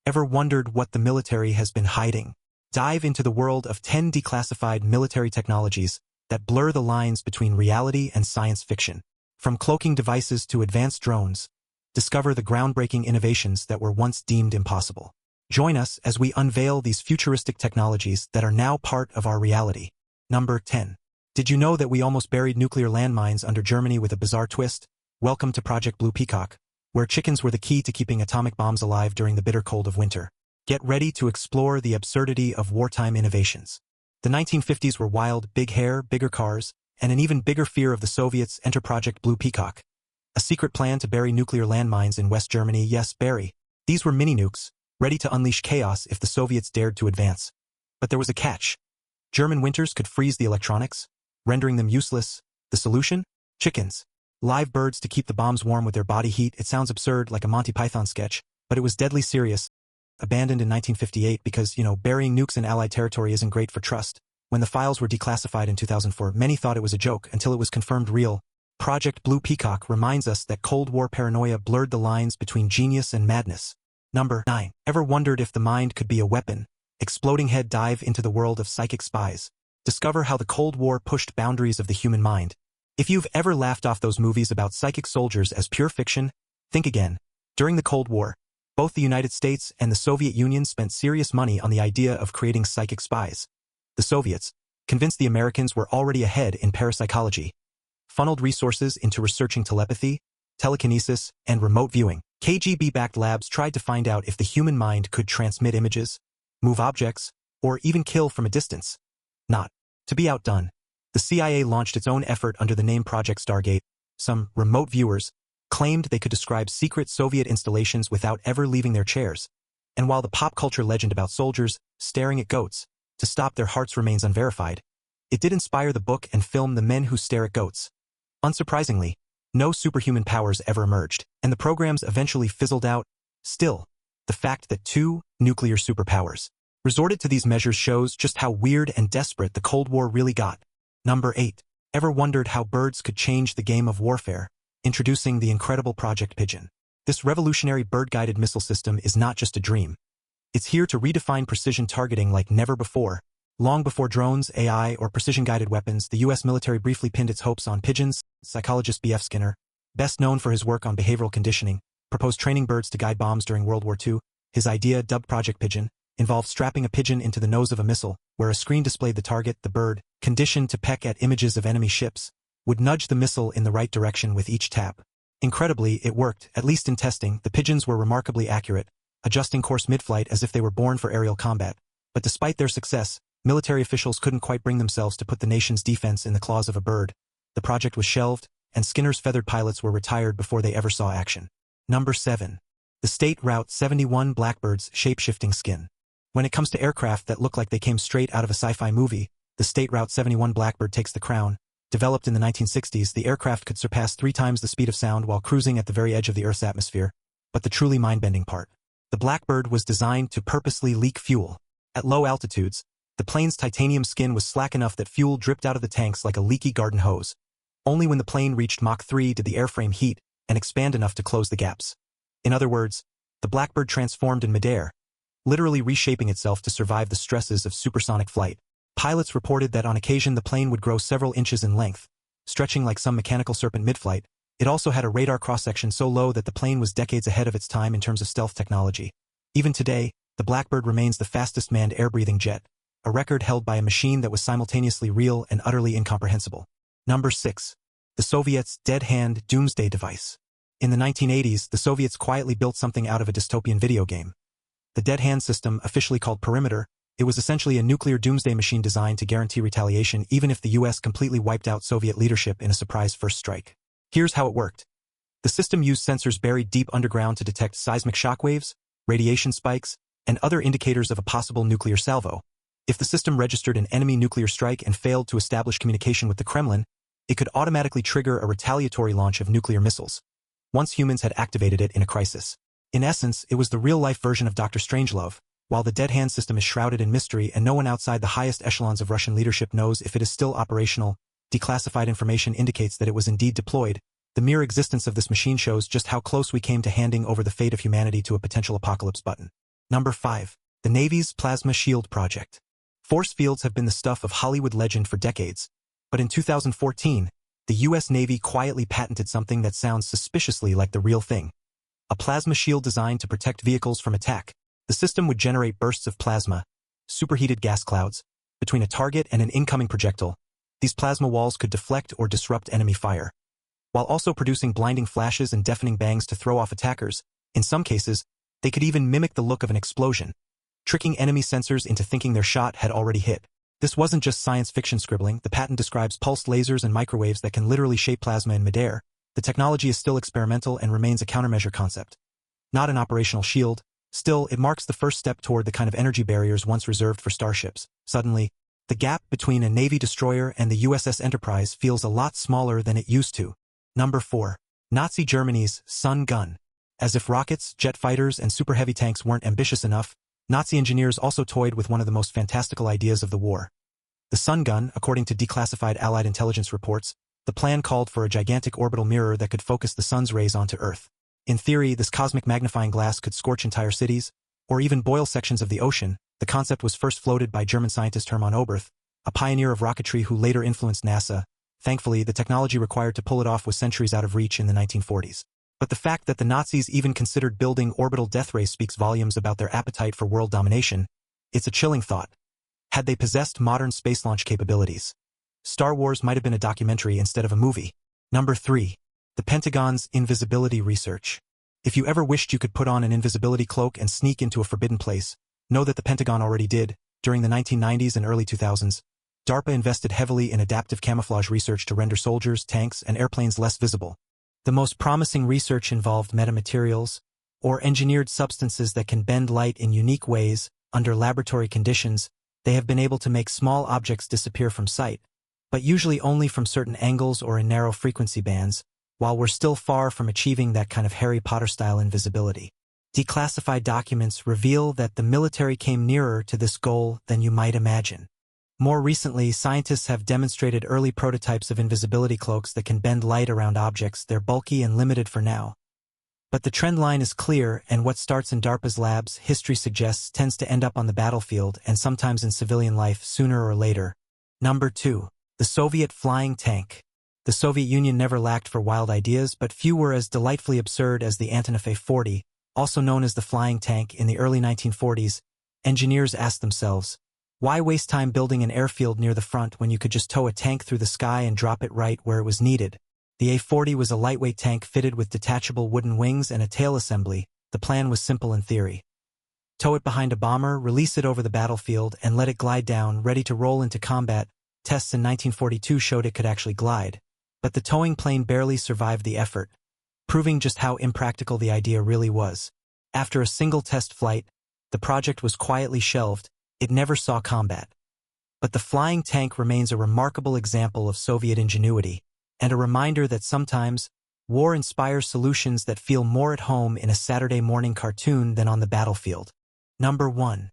Ever wondered what the military has been hiding? Dive into the world of 10 declassified military technologies that blur the lines between reality and science fiction. From cloaking devices to advanced drones, discover the groundbreaking innovations that were once deemed impossible. Join us as we unveil these futuristic technologies that are now part of our reality. Number 10. Did you know that we almost buried nuclear landmines under Germany with a bizarre twist? Welcome to Project Blue Peacock, where chickens were the key to keeping atomic bombs alive during the bitter cold of winter. Get ready to explore the absurdity of wartime innovations. The 1950s were wild, big hair, bigger cars, and an even bigger fear of the Soviets. Enter Project Blue Peacock, a secret plan to bury nuclear landmines in West Germany. Yes, bury. These were mini-nukes, ready to unleash chaos if the Soviets dared to advance. But there was a catch. German winters could freeze the electronics, rendering them useless. The solution? Chickens. Live birds to keep the bombs warm with their body heat. It sounds absurd, like a Monty Python sketch, but it was deadly serious. Abandoned in 1958 because, burying nukes in Allied territory isn't great for trust. When the files were declassified in 2004, many thought it was a joke until it was confirmed real. Project Blue Peacock reminds us that Cold War paranoia blurred the lines between genius and madness. Number 9. Ever wondered if the mind could be a weapon? Exploding head dive into the world of psychic spies. Discover how the Cold War pushed boundaries of the human mind. If you've ever laughed off those movies about psychic soldiers as pure fiction, think again. During the Cold War, both the United States and the Soviet Union spent serious money on the idea of creating psychic spies. The Soviets, convinced the Americans were already ahead in parapsychology, funneled resources into researching telepathy, telekinesis, and remote viewing. KGB-backed labs tried to find out if the human mind could transmit images, move objects, or even kill from a distance. Not to be outdone, the CIA launched its own effort under the name Project Stargate. Some remote viewers claimed they could describe secret Soviet installations without ever leaving their chairs. And while the pop culture legend about soldiers staring at goats to stop their hearts remains unverified, it did inspire the book and film The Men Who Stare at Goats. Unsurprisingly, no superhuman powers ever emerged, and the programs eventually fizzled out. Still, the fact that two nuclear superpowers resorted to these measures shows just how weird and desperate the Cold War really got. Number 8. Ever wondered how birds could change the game of warfare? Introducing the incredible Project Pigeon. This revolutionary bird-guided missile system is not just a dream. It's here to redefine precision targeting like never before. Long before drones, AI, or precision-guided weapons, the U.S. military briefly pinned its hopes on pigeons. Psychologist B.F. Skinner, best known for his work on behavioral conditioning, proposed training birds to guide bombs during World War II. His idea, dubbed Project Pigeon, involved strapping a pigeon into the nose of a missile, where a screen displayed the target. The bird, conditioned to peck at images of enemy ships, would nudge the missile in the right direction with each tap. Incredibly, it worked, at least in testing. The pigeons were remarkably accurate, adjusting course mid-flight as if they were born for aerial combat. But despite their success, military officials couldn't quite bring themselves to put the nation's defense in the claws of a bird. The project was shelved, and Skinner's feathered pilots were retired before they ever saw action. Number 7. The SR-71 Blackbird's shape-shifting skin. When it comes to aircraft that look like they came straight out of a sci-fi movie, the SR-71 Blackbird takes the crown. Developed in the 1960s, the aircraft could surpass 3 times the speed of sound while cruising at the very edge of the Earth's atmosphere. But the truly mind-bending part. The Blackbird was designed to purposely leak fuel. At low altitudes, the plane's titanium skin was slack enough that fuel dripped out of the tanks like a leaky garden hose. Only when the plane reached Mach 3 did the airframe heat and expand enough to close the gaps. In other words, the Blackbird transformed in midair, literally reshaping itself to survive the stresses of supersonic flight. Pilots reported that on occasion the plane would grow several inches in length, stretching like some mechanical serpent mid-flight. It also had a radar cross-section so low that the plane was decades ahead of its time in terms of stealth technology. Even today, the Blackbird remains the fastest manned air-breathing jet, a record held by a machine that was simultaneously real and utterly incomprehensible. Number 6. The Soviets' dead-hand Doomsday device. In the 1980s, the Soviets quietly built something out of a dystopian video game. The dead hand system, officially called Perimeter, it was essentially a nuclear doomsday machine designed to guarantee retaliation even if the U.S. completely wiped out Soviet leadership in a surprise first strike. Here's how it worked. The system used sensors buried deep underground to detect seismic shockwaves, radiation spikes, and other indicators of a possible nuclear salvo. If the system registered an enemy nuclear strike and failed to establish communication with the Kremlin, it could automatically trigger a retaliatory launch of nuclear missiles, once humans had activated it in a crisis. In essence, it was the real-life version of Dr. Strangelove. While the dead hand system is shrouded in mystery and no one outside the highest echelons of Russian leadership knows if it is still operational, declassified information indicates that it was indeed deployed. The mere existence of this machine shows just how close we came to handing over the fate of humanity to a potential apocalypse button. Number 5. The Navy's Plasma Shield Project. Force fields have been the stuff of Hollywood legend for decades, but in 2014, the US Navy quietly patented something that sounds suspiciously like the real thing. A plasma shield designed to protect vehicles from attack. The system would generate bursts of plasma, superheated gas clouds, between a target and an incoming projectile. These plasma walls could deflect or disrupt enemy fire, while also producing blinding flashes and deafening bangs to throw off attackers. In some cases, they could even mimic the look of an explosion, tricking enemy sensors into thinking their shot had already hit. This wasn't just science fiction scribbling. The patent describes pulsed lasers and microwaves that can literally shape plasma in midair. The technology is still experimental and remains a countermeasure concept, not an operational shield. Still, it marks the first step toward the kind of energy barriers once reserved for starships. Suddenly, the gap between a Navy destroyer and the USS Enterprise feels a lot smaller than it used to. Number 4. Nazi Germany's Sun Gun. As if rockets, jet fighters, and super heavy tanks weren't ambitious enough, Nazi engineers also toyed with one of the most fantastical ideas of the war. The Sun Gun, according to declassified Allied intelligence reports, the plan called for a gigantic orbital mirror that could focus the sun's rays onto Earth. In theory, this cosmic magnifying glass could scorch entire cities, or even boil sections of the ocean. The concept was first floated by German scientist Hermann Oberth, a pioneer of rocketry who later influenced NASA. Thankfully, the technology required to pull it off was centuries out of reach in the 1940s. But the fact that the Nazis even considered building orbital death rays speaks volumes about their appetite for world domination. It's a chilling thought. Had they possessed modern space launch capabilities, Star Wars might have been a documentary instead of a movie. Number 3. The Pentagon's invisibility research. If you ever wished you could put on an invisibility cloak and sneak into a forbidden place, know that the Pentagon already did. During the 1990s and early 2000s, DARPA invested heavily in adaptive camouflage research to render soldiers, tanks, and airplanes less visible. The most promising research involved metamaterials, or engineered substances that can bend light in unique ways. Under laboratory conditions, they have been able to make small objects disappear from sight, but usually only from certain angles or in narrow frequency bands, while we're still far from achieving that kind of Harry Potter-style invisibility. Declassified documents reveal that the military came nearer to this goal than you might imagine. More recently, scientists have demonstrated early prototypes of invisibility cloaks that can bend light around objects. They're bulky and limited for now. But the trend line is clear, and what starts in DARPA's labs, history suggests, tends to end up on the battlefield and sometimes in civilian life sooner or later. Number 2. The Soviet flying tank. The Soviet Union never lacked for wild ideas, but few were as delightfully absurd as the Antonov A-40, also known as the flying tank. In the early 1940s, engineers asked themselves, why waste time building an airfield near the front when you could just tow a tank through the sky and drop it right where it was needed? The A-40 was a lightweight tank fitted with detachable wooden wings and a tail assembly. The plan was simple in theory. Tow it behind a bomber, release it over the battlefield, and let it glide down, ready to roll into combat. Tests in 1942 showed it could actually glide. But the towing plane barely survived the effort, proving just how impractical the idea really was. After a single test flight, the project was quietly shelved. It never saw combat. But the flying tank remains a remarkable example of Soviet ingenuity, and a reminder that sometimes, war inspires solutions that feel more at home in a Saturday morning cartoon than on the battlefield. Number 1.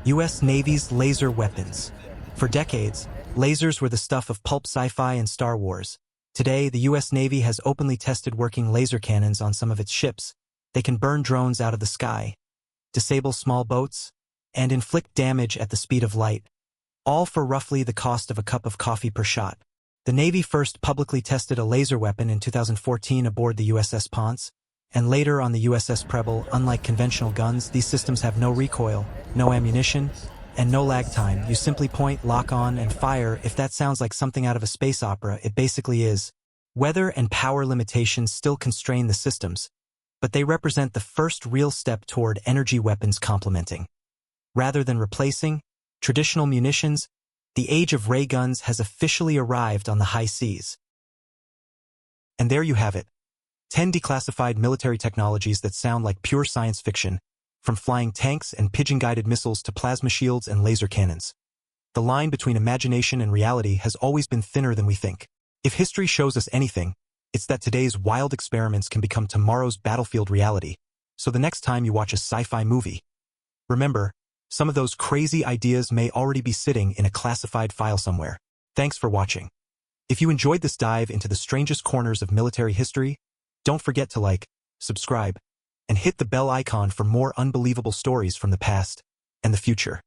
U.S. Navy's laser weapons. For decades, lasers were the stuff of pulp sci-fi and Star Wars. Today, the U.S. Navy has openly tested working laser cannons on some of its ships. They can burn drones out of the sky, disable small boats, and inflict damage at the speed of light, all for roughly the cost of a cup of coffee per shot. The Navy first publicly tested a laser weapon in 2014 aboard the USS Ponce, and later on the USS Preble. Unlike conventional guns, these systems have no recoil, no ammunition, and no lag time. You simply point, lock on, and fire. If that sounds like something out of a space opera, it basically is. Weather and power limitations still constrain the systems, but they represent the first real step toward energy weapons complementing, rather than replacing, traditional munitions. The age of ray guns has officially arrived on the high seas. And there you have it. 10 declassified military technologies that sound like pure science fiction, from flying tanks and pigeon-guided missiles to plasma shields and laser cannons. The line between imagination and reality has always been thinner than we think. If history shows us anything, it's that today's wild experiments can become tomorrow's battlefield reality. So the next time you watch a sci-fi movie, remember, some of those crazy ideas may already be sitting in a classified file somewhere. Thanks for watching. If you enjoyed this dive into the strangest corners of military history, don't forget to like, subscribe, and hit the bell icon for more unbelievable stories from the past and the future.